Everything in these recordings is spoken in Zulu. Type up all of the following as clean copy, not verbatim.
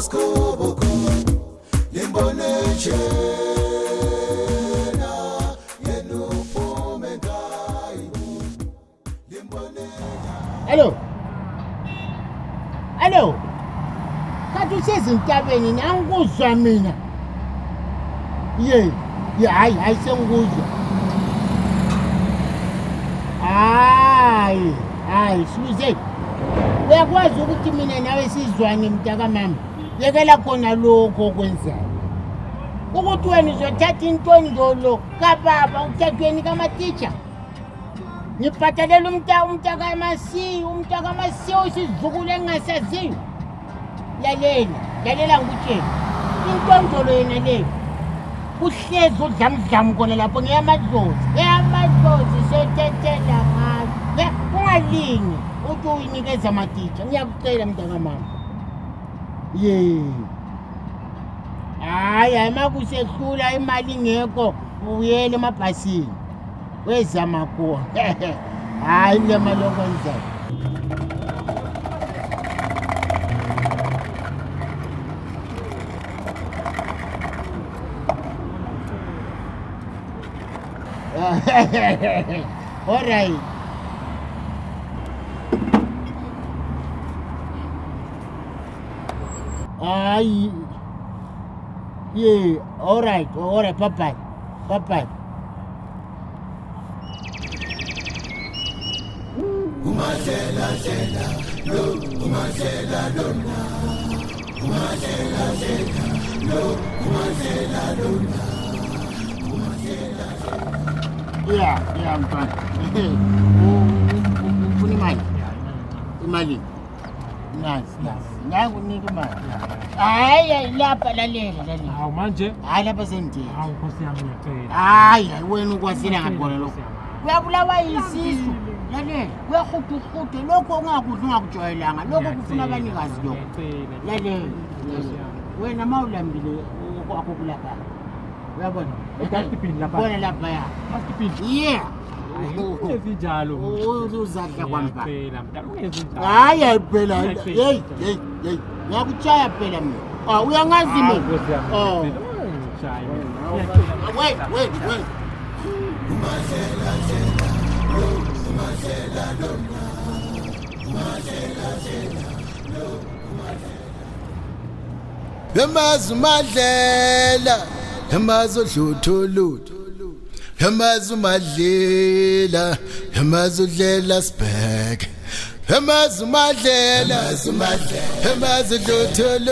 Hello. Hello. Kathi usezintabeni angikuzwa mina. Hayi sengikuzwa. Hayi Suze. Uyakwazi ukuthi mina nawe sizwane mntaka mama. Yekela khona lokho okwenzayo. Ukuthi wena uzothatha intondolo kababa uthathweni kama-teacher. Ngibhatalela umntaka Masiyo isizukulu engingasaziyo. Lalela ngikutshela. Intondolo yena leyo. Uhlezi udlamdlamu khona lapho ngeyamadlozi sethethela ngayo. Ungalingi uthi uyinikeza ama-teacher. Ngiyakucela mntaka mama. Hayi makusehlula imali ngekho uyele emabhasini. Wezama khona. Hayi le mali yokwenzayo. All right. All right, bye-bye. Yeah, I'm fine. Ufuna imali. Nice. Nakunika imali. Hayi lapha lalela. Hawu manje? Hayi lapha sendini. Hawu Nkosi yami ngiyacela. Hayi wena ukwasela ngabona lokho. Uyabulawa yisisu. Lalela, uyahuduhude lokho ongakudla ungakujwayelanga. Lokho kufuna abanikazi lokho. Lalela. Wena mawulambile kwakho kulapha. Uyabona? EDustbin lapha. Bona lapha ya. Dustbin. Yeah. Uyenzinjalo. Uzadla kwampa. Phela mntana uyenzinjalo. Hayi phela. Hey. Ngiyakutshaya phela mina. Uyangazi mina. Nkosi yami. Wait. Yamazi umadlela, yamazi odluthulutho. Yamazi umadlela, yamazi udlela sibheke. Yamazi umadlela, yamazi odluthulutho.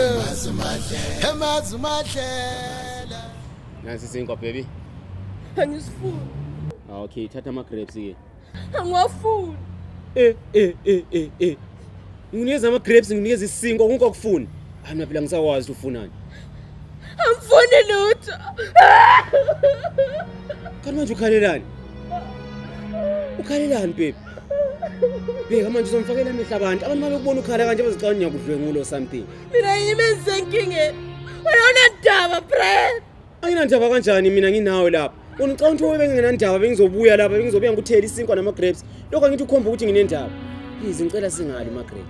Yamazi umadlela. Nansi sinkwa baby. Angisifuni. Okay, thatha ama grapes ke. Angiwafuni. Nginikeza ama grapes nginikeza isinkwa konke okufuni. Mina phela ngisakwazi ufunani. Angifuni lutho. Kanti manje ukhalelani? Ukhalelani baby? Beka manje uzomfakela amehla abantu. Abantu mabekubona ukhala kanje bazicabanga ngiyakudlwengulo something. Mina yimenze inkinge. Uyona ndaba, friend. Ayinandaba kanjani mina nginawe lapha. Unicabanga ukuthi bengingenandaba bengizobuya lapha bengizobuya ngikuthela isinkwa nama grapes. Lokho ngithi ukhomba ukuthi nginendaba. Please ngicela singali ama grapes.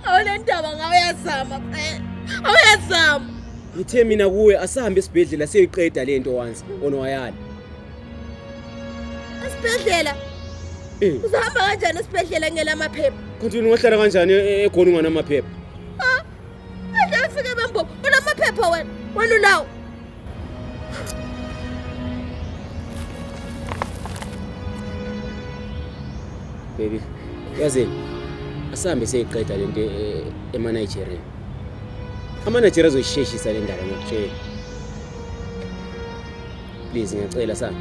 Awona ndaba ngawe yazama, friend. Awuyazama. Ngithe mina kuwe asahambe esibhedlela siyoyiqeda lento once onwayala. Esibhedlela? Uzahamba kanjani esibhedlela ngela amaphepha? Kanti ungahlala kanjani egona ungana amaphepha? Manje afike bembo, unamaphepha wena. Wena ulawo. Baby, yazi asahambe siyoyiqeda lento eManigeria. Ama-Nigeria azoyisheshisa le ndaba ngiyakutshela. Please ngiyacela sana.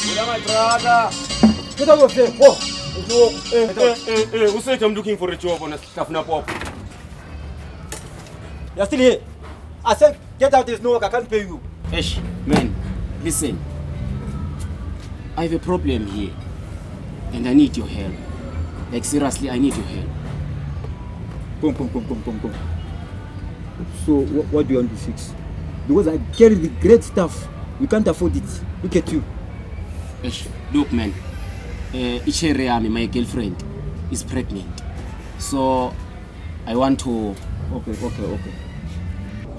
Hola my brother. What are you saying? Who said I'm looking for a job on a staff pop? You're still here. I said, get out, there's no work, I can't pay you. Eish, man, listen. I have a problem here. And I need your help. Like seriously, I need your help. Boom. So what do you want to fix? Because I carry the great stuff. We can't afford it. Look at you. Look, man. Icheriami, my girlfriend, is pregnant. So I want to. Okay.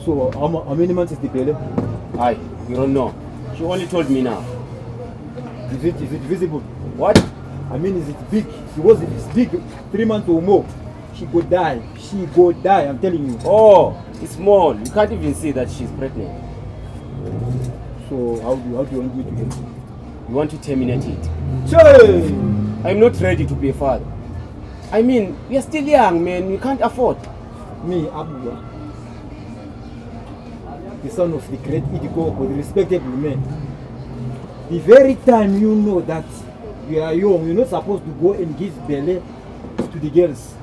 So how many months is the baby? You don't know. She only told me now. Is it visible? What? I mean, is it big? Because if it's big, 3 months or more, she go die. I'm telling you. Oh, it's small. You can't even see that she's pregnant. So how do you want me to help you? You want to terminate it? Hey! I'm not ready to be a father. I mean, we are still young, man. We can't afford. Me, Abu, the son of the great Idiko, the respectable man. The very time you know that you are young, you're not supposed to go and give belly to the girls.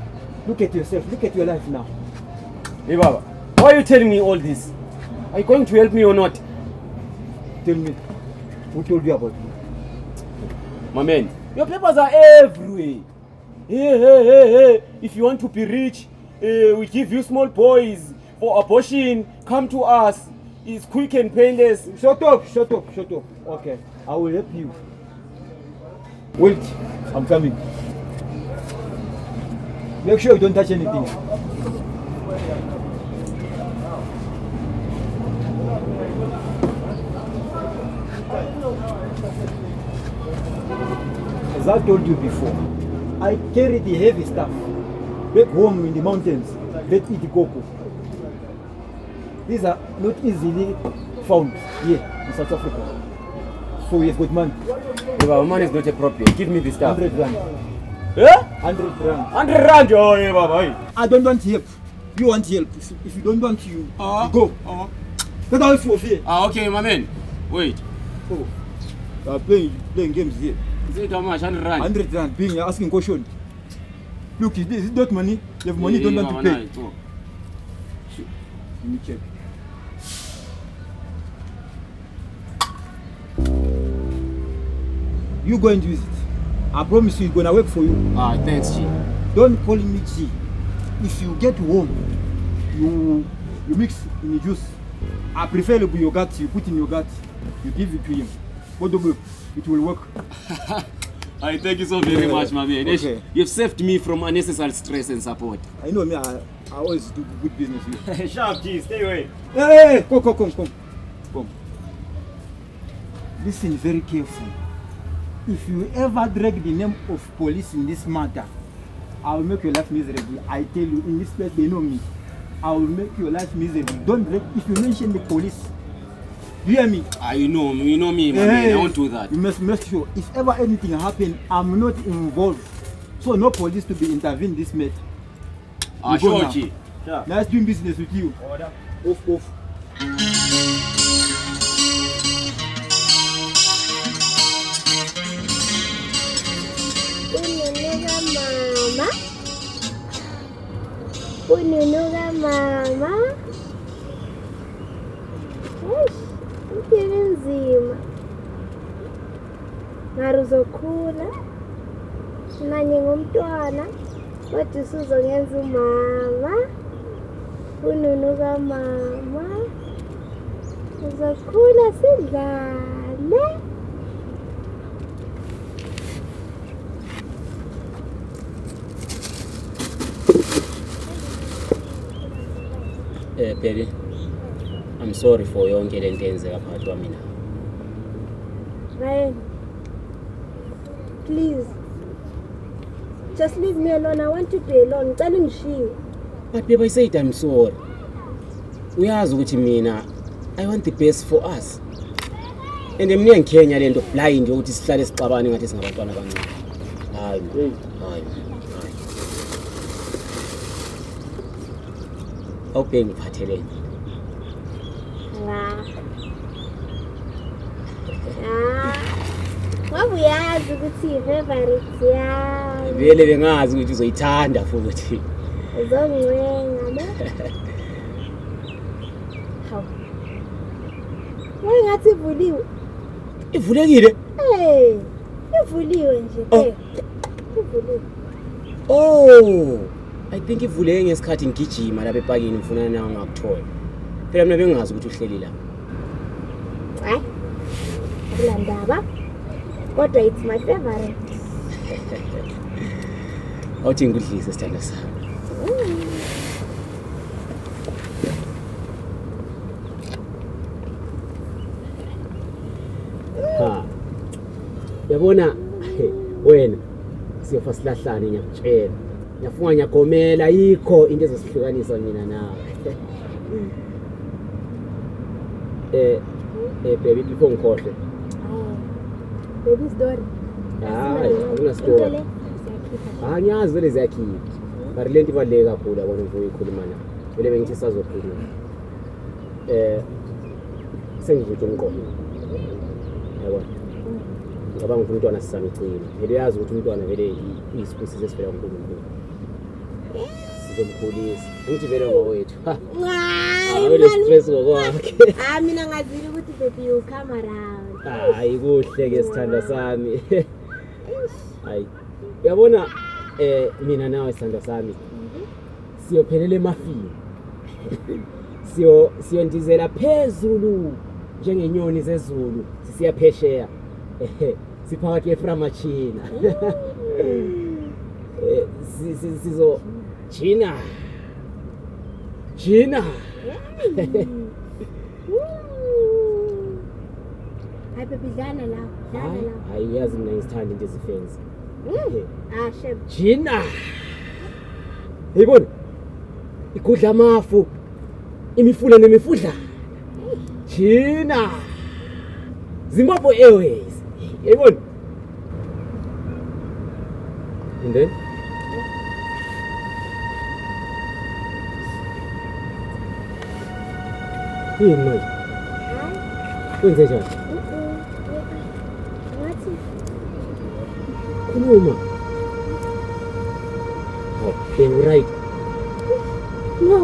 Look at yourself. Look at your life now. Hey, Baba, why are you telling me all this? Are you going to help me or not? Tell me, who told you about me? My man, your papers are everywhere. Hey. If you want to be rich, we give you small boys. For abortion, come to us. It's quick and painless. Shut up. Okay, I will help you. Wait, I'm coming. Make sure you don't touch anything. As I told you before, I carry the heavy stuff back home in the mountains. Let eat the cocoa. These are not easily found here in South Africa. So we have got money. Hey, Baba, money is not a problem. Give me the stuff. 100 rand. Eh? 100 rand. 100 rand. Oh, hey, Baba. Hey. I don't want help. You want help. If you don't want, you go. Get away from here. Okay, my man. Wait. Oh, you are playing games here. Is it how much? 100 rand? 100 rand. Being asking question. Look, is it not money? You have money, you don't want to pay. Oh. Let me check. You go and use it. I promise you, it's gonna work for you. Thanks, G. Don't call me G. If you get home, you mix in the juice. I prefer the yogurt. You put in yogurt. You give it to him. It will work. I thank you so very much, my man. Okay. You've saved me from unnecessary stress and support. I know me. I always do good business here. Sharp, G. Stay away. Hey, come. Listen very carefully. If you ever drag the name of police in this matter, I will make your life miserable. I tell you, in this place they know me. I will make your life miserable. Don't drag. If you mention the police, do you hear me? You know me, my man. I won't do that. You must make sure if ever anything happen, I'm not involved. So no police to be intervened this matter. Sure, G. Sure. Nice doing business with you. Order. Off. Ununuka mama. Impilo nzima. Mara uzokhula. Nanye ngomntwana. Kodwa usuzongenza umama. Ununuka mama. Uzokhula sidlale. Baby, I'm sorry for yonke lento eyenzeka phakathi kwami nawe. Ryan, please. Just leave me alone. I want to be alone. Ngicela ungishiye. But babe, I said I'm sorry. Uyazi ukuthi mina I want the best for us. And mina ngikhenya lento blind ukuthi sihlale sixabane ngathi singabantwana abancane. Hayi. Awubheki ngiphatheleni. Ngoba uyazi ukuthi i-favorite yami. Vele bengazi ukuthi uzoyithanda futhi. Uzongiwenga ne? Hawu. Ngathi ivuliwe. Ivulekile? Ivuliwe nje. Ivuliwe. Oh. I think ivuleke ngesikhathi ngigijima lapha epakini ngifuna nawe ngakuthola. Phela mina bengazi ukuthi uhleli la. Hayi. Akulandaba. Kodwa it's my favorite. Awuthi ngikudlise sithanda sami. Ha. Yabona wena siyofa silahlane ngiyakutshela. Ngiyafunga ngiyagomela yikho into ezosihlukanisa mina nawe. Baby before ngikhohle. Baby story. Hayi, akuna story. Angiyazi vele ziyakhipha. Bari lento ibaluleke kakhulu yabona mfowethu uyikhuluma nayo. Vele bengithi sazokhuluma. Sengivuthwe umqondo. Yabona. Ngicabanga ukuthi umntwana sisamcina. Vele uyazi ukuthi umntwana vele uyisibusiso esivela kuNkulunkulu. Sizomkhulisa. Uthi vele ngowethu. Awule stress ngokwakhe. Mina ngazile ukuthi baby you come around. Hayi kuhle ke sithanda sami. Hayi. Yabona mina nawe sithanda sami. Siyophelela emafini. Siyondizela phezulu njengenyoni zezulu sisiya phesheya. Siphakathi eFramachina. Sizo China. Hayi baby dlana la. Hayi yazi mina ngisithanda into ezifenzi. Shem. China. Yibona. Ikudla amafu. Imifula nemifudla. China. Zimbabwe Airways. Yibona. And then yini manje? Kwenze njani? Wathi Khuluma. Oh, you're right. no.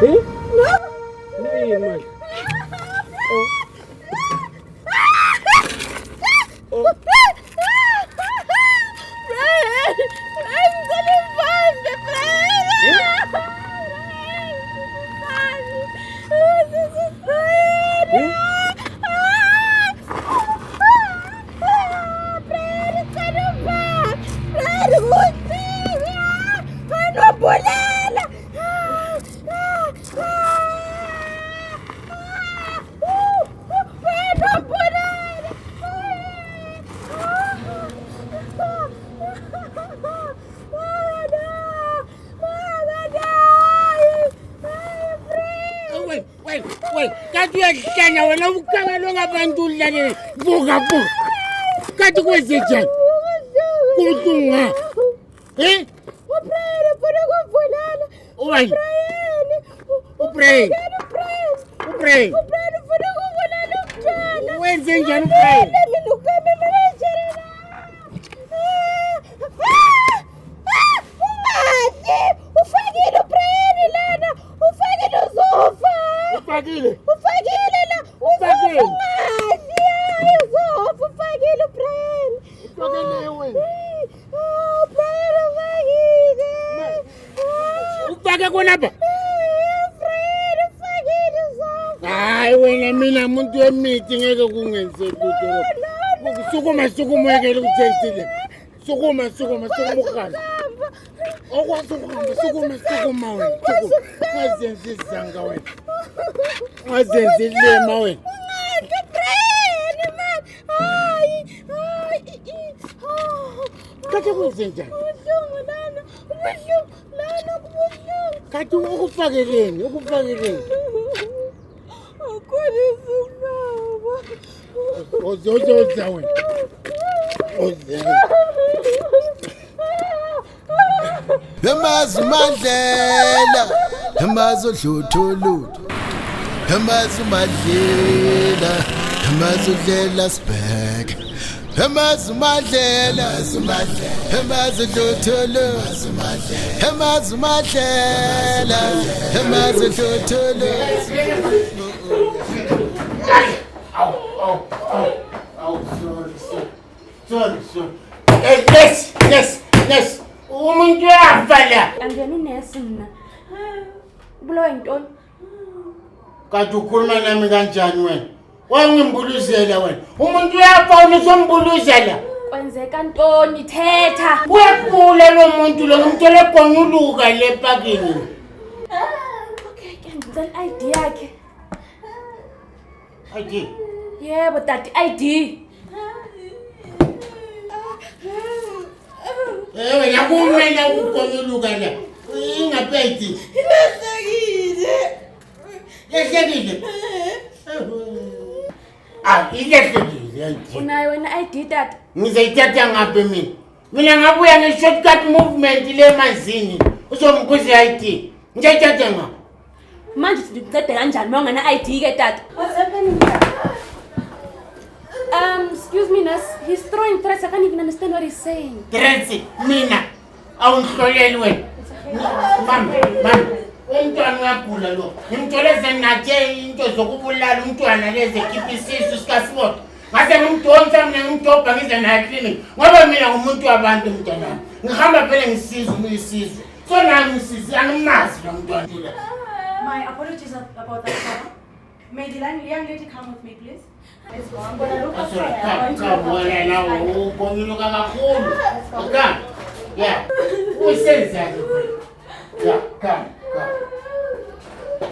Eh? No yini manje? Wait, kanti uyahlanya wena ukukhangelwa ngabantu udlalele buka. Kanti kwenzenjani? Kubuhlungu nga. Ubrayeni ufuna ukuvulana. Ubayi. Ubrayeni ufuna ukuvulana umntwana. Wenze njani ubrayeni? Mina ukame manager la. Ufakile ubrayeni lana. Ufakile uzofa. Ufakile la. Ufakile. Uzofa ufakile ubrayeni. Ufakile wena. Ubrayeni ufakile. Ufake konapha? Ufakile uzofa. Hayi wena mina umuntu wemithi ngeke kungenze lutho. Sukuma yekele ukuthensile. Sukuma ukhala. Sukuma wena. Wazenza izanga wena. Wazenza ilema wena. Kade kwenzenjani? Kade ukufakeleni? Oza wena. Yamazi Mandela, yamazi uDluthululu, yamazi uMandlela, yamazi uDlela Sibheke, yamazi Mandela, yamazi uDluthululu, yamazi Mandlela, yamazi uDluthululu. Sorry. Yes. umuntu uyafa la. Angena unesi mna. Ubulawa yintoni? Kanti ukhuluma nami kanjani wena? Wangimbuluzela wena. Umuntu uyafa unosombuluzela. Kwenzeka ntoni thetha? Uyaqula lo muntu lo ngimthole gonyuluka le pakini. Okay, ke ngicela ID yakhe. Ayi. Yebo tati ID. Wena kumele ukugonyuluka la. Ingaphethi. Lehlekile. Ilehlekile. Unayo wena ID tata? Ngizayithatha ngaphi mina? Mina ngabuya nge-shortcut movement le manzini. Uzombuza i-ID. Ngiyayithatha ngaphi? Manje sicede kanjani uma ungana ID ke tata? What's happening here? Excuse me, nurse. He's throwing threats. I can't even understand what he's saying. Threats mina. Awungihloleli wena. Mama. Umntwana uyagula lo. Ngimthole senathe into zokubulala umntwana lezi ekhipha isisu sikasibona. Ngase ngimdonsa mina ngimdobha ngize naye clinic. Ngoba mina ngumuntu wabantu mntwana. Ngihamba phela ngisiza umuyisizo. So nami ngisiza angimazi lo mntwana. My apologies about that, Mama. May the young lady come with me, please? Let's go. I'm gonna look after her. I'm going to look after her. Now, gonyuluka kakhulu. Come. Yeah. Usenza. Yeah, come.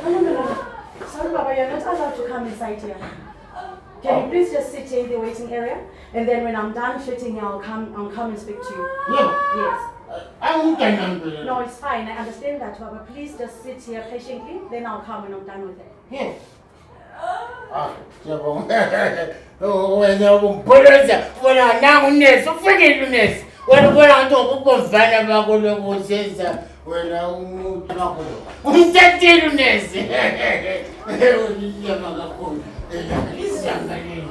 No. Sorry, Baba, you're not allowed to come inside here. Can you please just sit here in the waiting area? And then when I'm done shitting, I'll come and speak to you. Yeah. Yes. No. No, it's fine. I understand that, Baba. Please just sit here patiently. Then I'll come when I'm done with it. Yes. Wena umpoloza wena nangu nesi ufikile unesi wena ubona ngathi ukubomvana bakho lokusenza wena umuntu wakho umthathile unesi uyiyama kakhulu izanga leli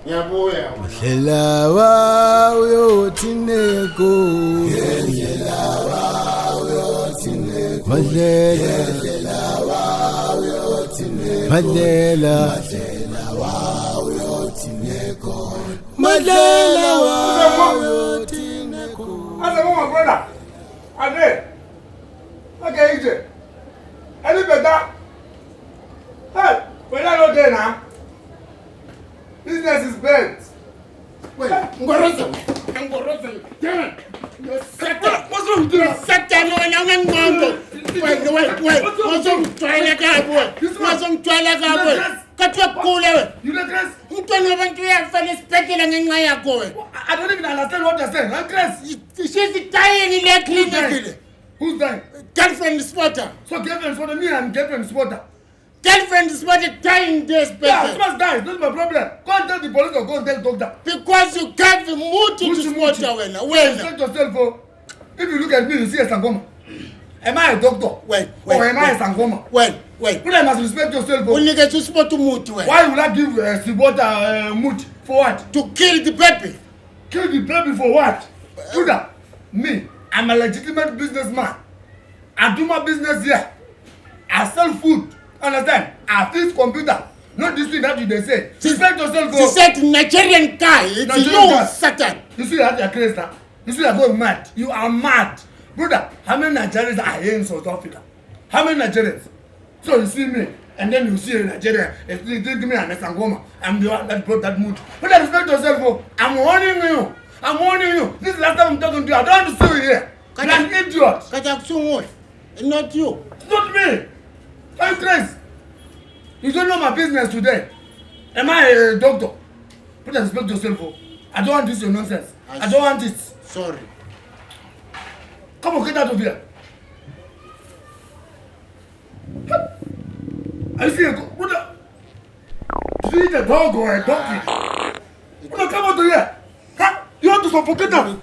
Ngiyabuya. Mahlela uyothi neko. Mahlela uyothi neko. Mahlela uyothi neko. Ase mo brother. Ade. Okay, ije. Any better? Hey, when I not there now. Business is bad. Wait, Ngorozo. Damn it. You're Satan. What's wrong with you? Satan, no, I'm not. Wait. What's wrong with You the dress? I don't even understand what you're saying. I'm dress. She's dying in the clinic. Who's dying? Girlfriend spotter. So girlfriend spotter, me and girlfriend spotter. Girlfriend spotted dying this person. Yeah, she must die. It's not my problem. Go and tell the police or go and tell the doctor. Because you can't be moved to spotter when. Respect yourself, oh. If you look at me, you see a sangoma. Am I a doctor? Wait. Or am I a sangoma? Wait. But I must respect yourself, oh. Only get to spot to move to it. Why would I give Sibota mood? For what? To kill the baby. Kill the baby for what? Buddha, me, I'm a legitimate businessman. I do my business here. I sell food. Understand? I fix computer. Not this thing that you they say. Respect yourself, She go. said Nigerian guy. It's Nigerian you, guy. Satan. You see that you're crazy now? You see you're going mad. You are mad. Brother, how many Nigerians are here in South Africa? How many Nigerians? So you see me, and then you see a Nigerian, you give me an Sangoma. I'm the one that brought that mood. But respect yourself, go. I'm warning you. This is the last time I'm talking to you. I don't want to see you here. You're an idiot. Kajaksungu. Not you. It's not me. I'm crazy. You don't know my business today. Am I a doctor? Put respect yourself, go. I don't want this your nonsense. I don't want it. Sorry. Come on, get out of here. I see a brother. Did you eat a dog or a donkey? Brother, come out of here. Huh? You want to suffocate them?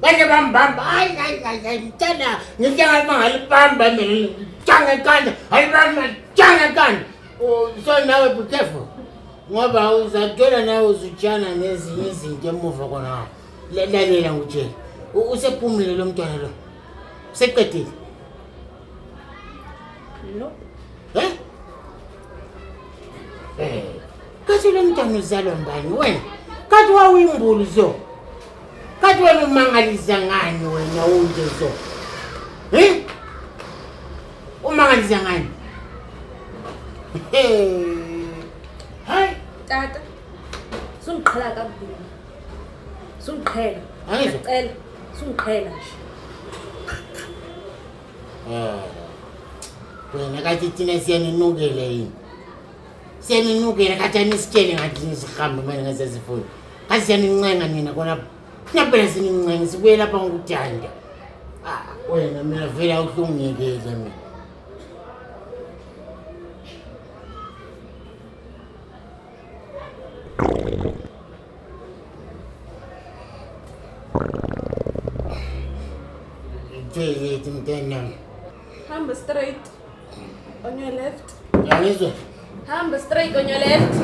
Baje bambamba ay mtana ngijanga bangalibamba mina janga kanda alibamba janga kanda So nawe be careful. Ngoba uzathola nawe uzutshana nezinye izinto emuva khona. Lalela ngutshela. Usephumile lo mntwana lo. Useqedile. No. Kathi lo mntwana uzalwa mbani wena? Kathi wawimbulu zo. Kathi wena umangalisa ngani wena unje zo? Umangalisa ngani? Hayi, Tata. Sungiqhela kakhulu. Sungiqhela. Angizwa. Ngicela. Sungiqhela nje. Wena kathi thina siyaninukele yini? Siyaninukela kathi anisitshele ngathi nisihambe manje ngasezifuni. Kathi siyanincenga nina khona. Naphela sinincenga sibuye lapha ngokuthanda. Wena mina vele awuhlungekele mina. It's Hamba straight on your left. Angizwa. Hamba straight on your left.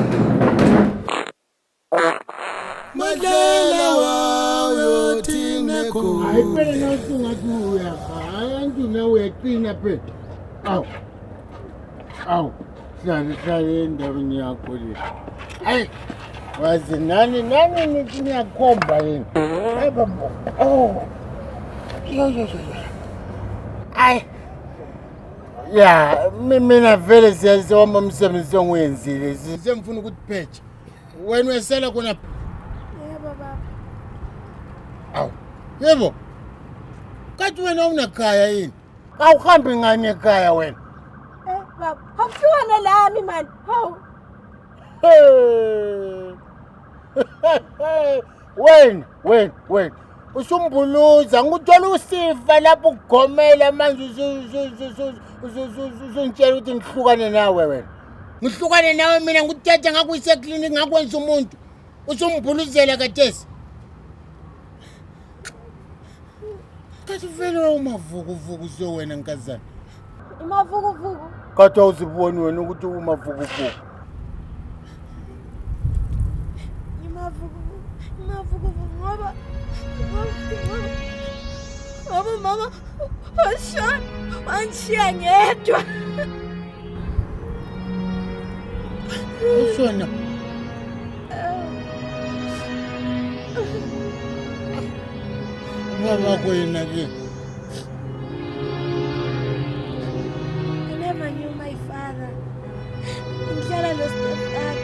Mandlela wayothine ko. Hayiphela nawusingathi uyakha. Abantu nawe uyaqina phela. Awu. Hlala endaweni yakho le. Hayi. Wazi nani nithi niyakhomba yini? Hayi baba. Yo. Hayi. Ya, mina vele siyawoma umsebenzi ongwenzile. Semfuna ukuthi patch. Wena uyesela khona. Yebo baba. Awu. Yebo. Kathi wena unakhaya yini? Awuhambi ngani ekhaya wena? Baba, awuhlukane lami man. Hawu. Wena. Usumbuluza nguthola usifa lapho ukugomela manje uzongitshela ukuthi ngihlukane nawe wena. Ngihlukane nawe mina nguthethe ngakuyise clinic ngakwenza umuntu. Usumbuluzela kathesi. Kathi vele umavukuvuku so wena nkazana. Imavukuvuku. Kathi awuziboni wena ukuthi umavukuvuku. Imavukuvuku ngoba mama washona wanshiya ngedwa. Ushona. Baba kwena ke. I never knew my father. Ngihlala lo stepdad.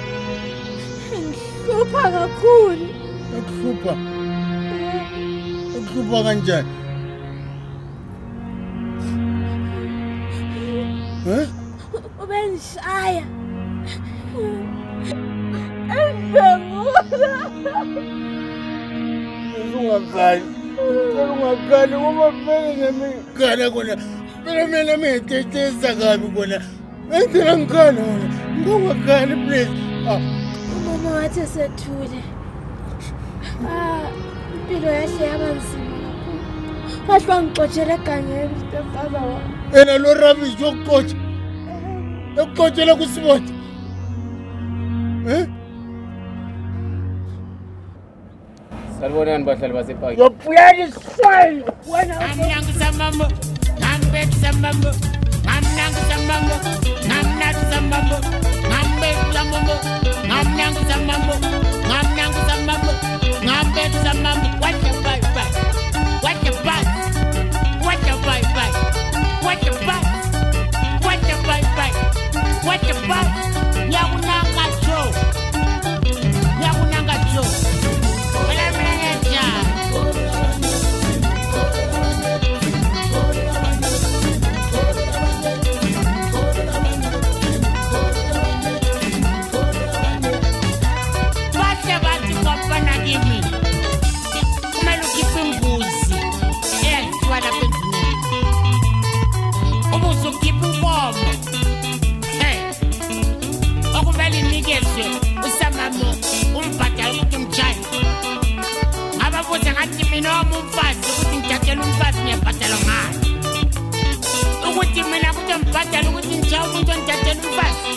Ngihlupha kakhulu. Ukuhlupha kanjani? Ubengishaya. Ungakali uma vele ngemikhala khona. Phela mina ngitetesa kabi khona. Ngenzela ngikhala wona. Ngingakali please. Umama wathi sethule. Impilo yahle yaba nzima kakhulu. Wahle wangixotshela egangeni stepfather wami. Yena lo rubbish yokuxotsha. Yokuxotshela kusibotha. Salibonani bahlali basepaki. Your bloody swine! Ngamnangu samambo, ngambethu samambo, ngamnangu samambo, ngamnangu samambo, ngambethu samambo, ngamnangu samambo, ngamnangu samambo, ngambethu samambo. What the bye bye? What the bye? What the bye bye? What the bye? What the bye bye? What the bye? Nyakunanga Joe. Nyakunanga Joe. Mina umfazi ukuthi ngithathele umfazi ngiyabhadala ngayo ukuthi mina ukuthi ngibhadala ukuthi ngijawule ukuthi ngithathele umfazi